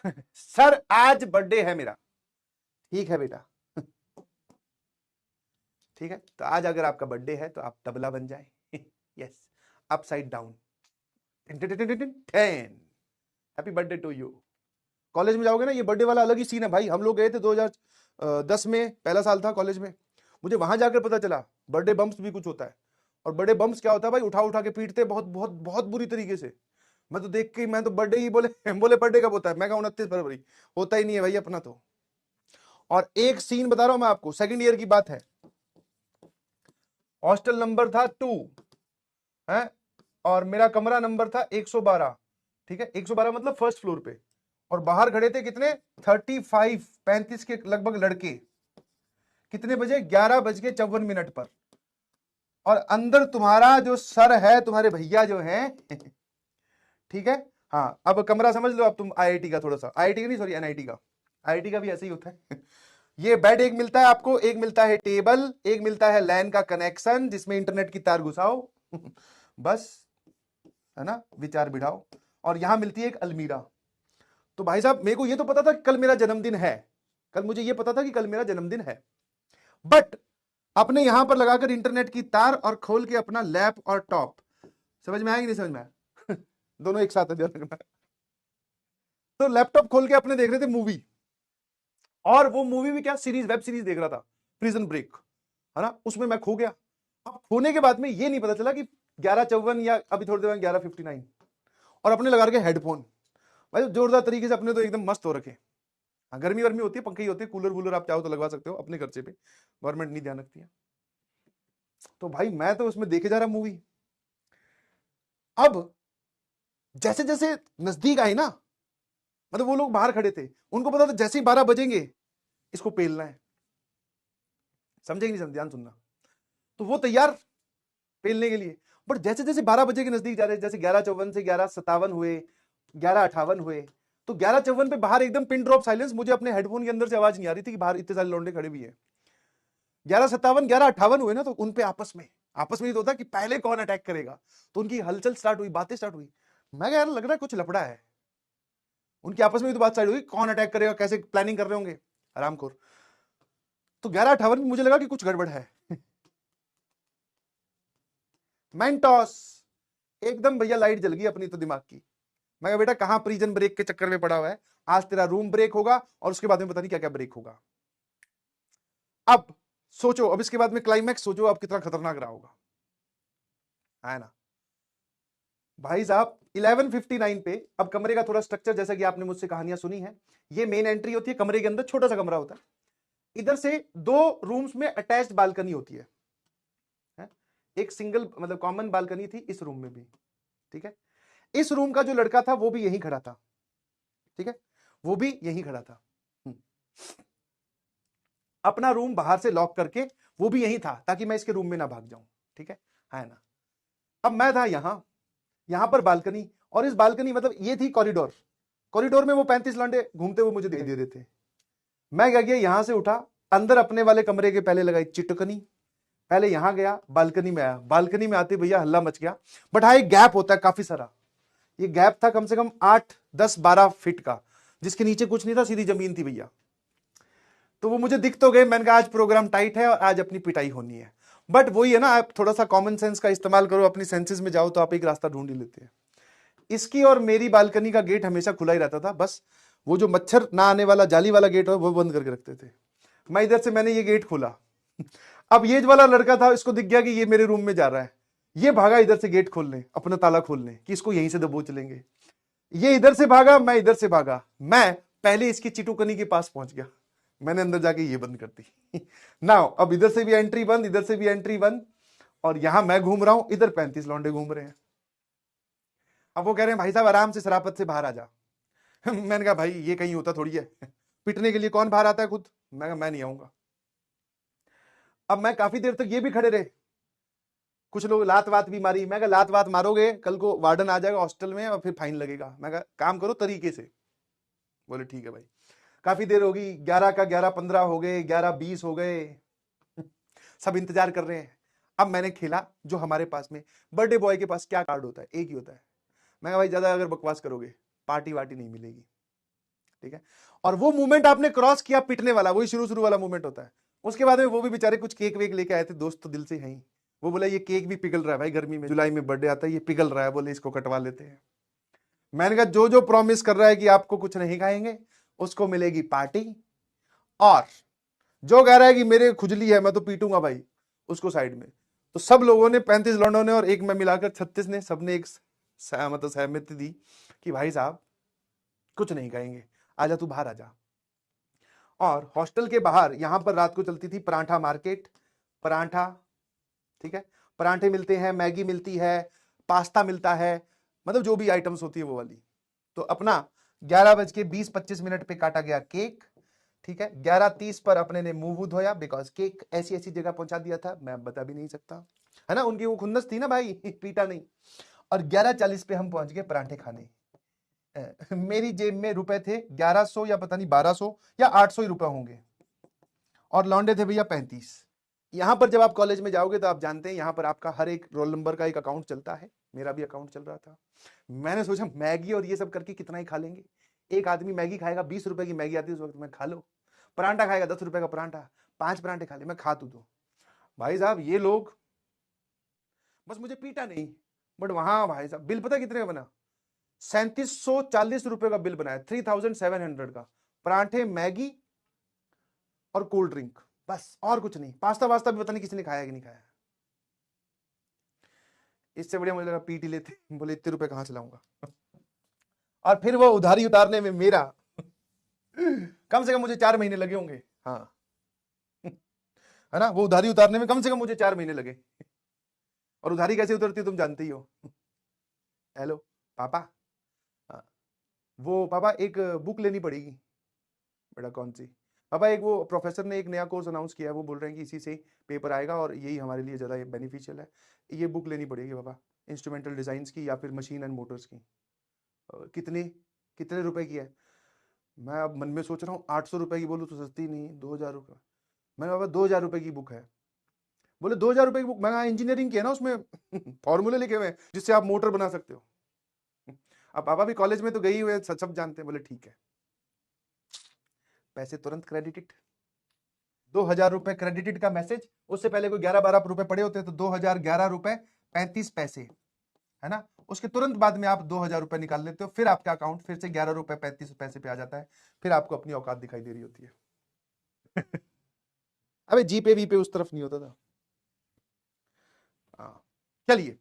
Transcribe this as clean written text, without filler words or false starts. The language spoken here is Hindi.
सर आज बर्थडे है मेरा। ठीक है बेटा, ठीक है, तो आज अगर आपका बर्थडे है तो आप तबला बन जाए। Yes, upside down, 10 happy birthday to you. College में जाओगे ना, ये बर्थडे वाला अलग ही सीन है भाई। हम लोग गए थे 2010 में, पहला साल था कॉलेज में। मुझे वहां जाकर पता चला बर्थडे बम्प्स भी कुछ होता है। और बर्थडे बम्प्स क्या होता है भाई, उठा उठा के पीटते बहुत बहुत बहुत बुरी तरीके से। मैं तो देख के, मैं तो बर्थडे ही बोले बोले बर्थडे कब होता है, मैं कहा 29 फरवरी। होता ही नहीं है भाई अपना तो। और एक सीन बता रहा हूं मैं आपको, सेकंड ईयर की बात है। हॉस्टल नंबर था 2 है, और मेरा कमरा नंबर था 112। ठीक है, 112 मतलब फर्स्ट फ्लोर पे। और बाहर खड़े थे कितने, 35 के लगभग लड़के। कितने बजे, 11:54 पर। और अंदर तुम्हारा जो सर है, तुम्हारे भैया जो है ठीक है। हाँ, अब कमरा समझ लो। अब तुम आईआईटी का, थोड़ा सा आईआईटी का नहीं, सॉरी एनआईटी का। आईआईटी का भी ऐसे ही होता है। ये बेड एक मिलता है आपको, एक मिलता है टेबल, एक मिलता है लैन का कनेक्शन जिसमें इंटरनेट की तार घुसाओ। बस, है ना, विचार बिठाओ। और यहां मिलती है एक अलमीरा। तो भाई साहब, मेरे को ये तो पता था कि कल मेरा जन्मदिन है। कल मुझे ये पता था कि कल मेरा जन्मदिन है। बट अपने यहां पर लगाकर इंटरनेट की तार और खोल के अपना लैप और टॉप, समझ में आया कि नहीं समझ में आया? दोनों एक साथ है, ध्यान रखना। तो लैपटॉप खोल के अपने देख रहे थे मूवी। और वो मूवी भी क्या, सीरीज, वेब सीरीज देख रहा था, प्रिजन ब्रेक, है ना। उसमें मैं खो गया। अब खोने के बाद में ये नहीं पता चला कि 11:54 या अभी थोड़ी देर में 11:59। और अपने लगा के हेडफोन, भाई जोरदार तरीके से अपने तो एकदम मस्त हो रखे। हाँ, गर्मी वर्मी होती है, पंखे ही होते हैं, कूलर वूलर आप चाहो तो लगवा सकते हो अपने खर्चे पे, गवर्नमेंट नहीं ध्यान रखती है। तो भाई मैं तो उसमें देखे जा रहा मूवी। अब जैसे जैसे नजदीक आई ना, मतलब वो लोग बाहर खड़े थे, उनको पता था जैसे ही 12 बजेंगे इसको पेलना है। समझे कि नहीं समझे, ध्यान सुनना। तो वो तैयार पेलने के लिए। बट जैसे जैसे 12 बजे के नजदीक जा रहे, जैसे 11:54 से 11:57 हुए, 11:58 हुए, तो 11:54 पे बाहर एकदम पिन ड्रॉप साइलेंस। मुझे अपने हेडफोन के अंदर से आवाज नहीं आ रही थी कि बाहर इतने सारे लौंडे खड़े भी है। 11:57 11:58 हुए ना, तो उनपे आपस में ये तो होता कि पहले कौन अटैक करेगा। तो उनकी हलचल स्टार्ट हुई, बातें स्टार्ट हुई। मैं यार लग रहा है कुछ लफड़ा है। उनकी आपस में तो बात स्टार्ट हुई, कौन अटैक करेगा, कैसे प्लानिंग कर रहे होंगे आरामखोर। तो 11:58 में मुझे लगा कि कुछ गड़बड़ है। मैंटॉस, एकदम भैया लाइट जल गई अपनी तो दिमाग की। मैं कहा बेटा कहां प्रिजन ब्रेक के चक्कर में पड़ा हुआ है, आज तेरा रूम ब्रेक होगा और उसके बाद में पता नहीं क्या क्या ब्रेक होगा। अब सोचो, अब इसके बाद में क्लाइमैक्स सोचो अब कितना खतरनाक रहा होगा, है ना। भाई साहब 11:59 पे, अब कमरे का थोड़ा स्ट्रक्चर, जैसा कि आपने मुझसे कहानियां सुनी है, ये मेन एंट्री होती है कमरे के अंदर, छोटा सा कमरा होता है। इधर से 2 रूम्स में अटैच्ड बालकनी होती है? एक सिंगल मतलब कॉमन बालकनी थी इस रूम में भी। ठीक है, इस रूम का जो लड़का था वो भी यहीं खड़ा था। ठीक है, वो भी यहीं खड़ा था। अपना रूम बाहर से लॉक करके वो भी यहीं था, ताकि मैं इसके रूम में ना भाग जाऊं। ठीक है ना। अब मैं था यहां पर बालकनी, और इस बालकनी मतलब ये थी कॉरिडोर। कॉरिडोर में वो 35 लांडे घूमते हुए मुझे दिखाई दे रहे थे। मैं क्या किया, यहां से उठा, अंदर अपने वाले कमरे के पहले लगाई चिटकनी, पहले यहां गया, बालकनी में आया। बालकनी में आते भैया हल्ला मच गया। बट हाँ, एक गैप होता है काफी सारा। ये गैप था कम से कम 8 10 12 फीट का, जिसके नीचे कुछ नहीं था, सीधी जमीन थी भैया। तो वो मुझे दिख तो गए, मैंने कहा आज प्रोग्राम टाइट है और आज अपनी पिटाई होनी है। बट वही है ना, आप थोड़ा सा कॉमन सेंस का इस्तेमाल करो, अपनी सेंसेस में जाओ तो आप एक रास्ता ढूंढ ही लेते हैं। इसकी और मेरी बालकनी का गेट हमेशा खुला ही रहता था, बस वो जो मच्छर ना आने वाला जाली वाला गेट हो वो बंद करके रखते थे। मैं इधर से मैंने ये गेट खोला। अब ये वाला लड़का था, इसको दिख गया कि ये मेरे रूम में जा रहा है। ये भागा इधर से गेट खोलने, अपना ताला खोलने कि इसको यहीं से दबोच लेंगे। ये इधर से भागा, मैं इधर से भागा। मैं पहले इसकी चिटुकनी के पास पहुंच गया, मैंने अंदर जाके ये बंद कर दी। ना अब इधर से भी एंट्री बंद, इधर से भी एंट्री बंद। और यहां मैं घूम रहा हूं, इधर 35 लौंडे घूम रहे हैं। अब वो कह रहे हैं भाई साहब आराम से शराफत से बाहर आ जा। मैंने कहा भाई ये कहीं होता थोड़ी है, पिटने के लिए कौन बाहर आता है खुद। मैं कहा मैं नहीं आऊंगा। अब मैं काफी देर तक ये भी खड़े रहे, कुछ लोग लात वात भी मारी। मैं कहा लात वात मारोगे कल को वार्डन आ जाएगा हॉस्टल में और फिर फाइन लगेगा। मैं कहा काम करो तरीके से। बोले ठीक है भाई। काफी देर होगी, 11 का 11:15 हो गए, 11:20 हो गए। सब इंतजार कर रहे हैं। अब मैंने खेला जो हमारे पास में, बर्थडे बॉय के पास क्या कार्ड होता है, एक ही होता है। मैं कहा भाई ज्यादा अगर बकवास करोगे पार्टी वार्टी नहीं मिलेगी। ठीक है। और वो मूवमेंट आपने क्रॉस किया पिटने वाला, वही शुरू वाला मूवमेंट होता है। उसके बाद में वो भी बेचारे कुछ केक वेक लेके आए थे, दोस्त तो दिल से हैं। वो बोला ये केक भी पिघल रहा है भाई, गर्मी में जुलाई में बर्थडे आता है, ये पिघल रहा है, बोले इसको कटवा लेते हैं। मैंने कहा जो जो प्रॉमिस कर रहा है कि आपको कुछ नहीं खाएंगे उसको मिलेगी पार्टी, और जो कह रहा है कि मेरे खुजली है मैं तो पीटूंगा भाई, उसको साइड में। तो सब लोगों ने 35 लौंडों ने और एक मैं मिलाकर 36 ने, सबने एक मतलब सहमति दी कि भाई साहब कुछ नहीं खाएंगे, आजा तू बाहर आजा। और हॉस्टल के बाहर यहां पर रात को चलती थी परांठा मार्केट, परांठा, ठीक है, परांठे मिलते हैं, मैगी मिलती है, पास्ता मिलता है, मतलब जो भी आइटम्स होती है वो वाली। तो अपना 11:20-25 पे काटा गया केक, ठीक है। 11:30 पर अपने ने मुंह धोया, बिकॉज केक ऐसी ऐसी जगह पहुंचा दिया था मैं बता भी नहीं सकता, है ना, उनकी वो खुन्नस थी ना भाई, पीटा नहीं। और 11:40 पे हम पहुंच गए परांठे खाने। मेरी जेब में रुपए थे 1100 या पता नहीं 1200 या 800 ही रुपए होंगे, और लौंडे थे भैया 35। यहां पर जब आप कॉलेज में जाओगे तो आप जानते हैं यहां पर आपका हर एक रोल नंबर का एक अकाउंट चलता है, मेरा भी अकाउंट चल रहा था। मैंने सोचा मैगी और ये सब करके कितना ही खा लेंगे, एक आदमी मैगी खाएगा, 20 रुपए की मैगी आती है उस वक्त में, खा लो। परांठा खाएगा 10 रुपए का परांठा, 5 परांठे खा ले, मैं खा तू तो। भाई साहब ये लोग बस मुझे पीटा नहीं, बट वहां भाई साहब बिल पता कितने का बना, 3740 रुपए का बिल बनाया, 3700 का, परांठे, मैगी और कोल्ड ड्रिंक, बस और कुछ नहीं। पास्ता वास्ता भी पता नहीं किसी ने खाया कि नहीं खाया। इससे बढ़िया मुझे लगा पीट ही लेते, बोले इतने रुपए कहां चलाऊंगा। और फिर वो उधारी उतारने में मेरा कम से कम मुझे 4 महीने लगे होंगे, हाँ है ना, वो उधारी उतारने में कम से कम मुझे 4 महीने लगे। और उधारी कैसे उतरती है तुम जानती ही हो। हेलो पापा, हाँ, वो पापा एक बुक लेनी पड़ेगी। बेटा कौन सी? पापा एक वो प्रोफेसर ने एक नया कोर्स अनाउंस किया है, वो बोल रहे हैं कि इसी से पेपर आएगा और यही हमारे लिए ज़्यादा बेनिफिशियल है, ये बुक लेनी पड़ेगी पापा, इंस्ट्रूमेंटल डिज़ाइंस की या फिर मशीन एंड मोटर्स की। कितने कितने रुपए की है? मैं अब मन में सोच रहा हूँ 800 रुपए की बोलूँ तो सस्ती नहीं, 2000 रुपये। मैंने पापा 2000 रुपए की बुक है। बोले 2000 रुपए की बुक? मैं इंजीनियरिंग की है ना, उसमें फॉर्मूले लिखे हुए हैं जिससे आप मोटर बना सकते हो। अब पापा भी कॉलेज में तो गई हुए, सब जानते हैं। बोले ठीक है, पैसे तुरंत क्रेडिटेड, 2000 रुपए क्रेडिटेड का मैसेज। उससे पहले कोई 11-12 रुपए पड़े होते तो 2011 रुपए 35 पैसे, है ना, उसके तुरंत बाद में आप 2000 रुपए निकाल लेते हो, फिर आपका अकाउंट फिर से 11 रुपए 35 पैसे पे आ जाता है, फिर आपको अपनी औकात दिखाई दे रही होती है। अबे जीपे वीपे उस तरफ नहीं होता था। हाँ चलिए।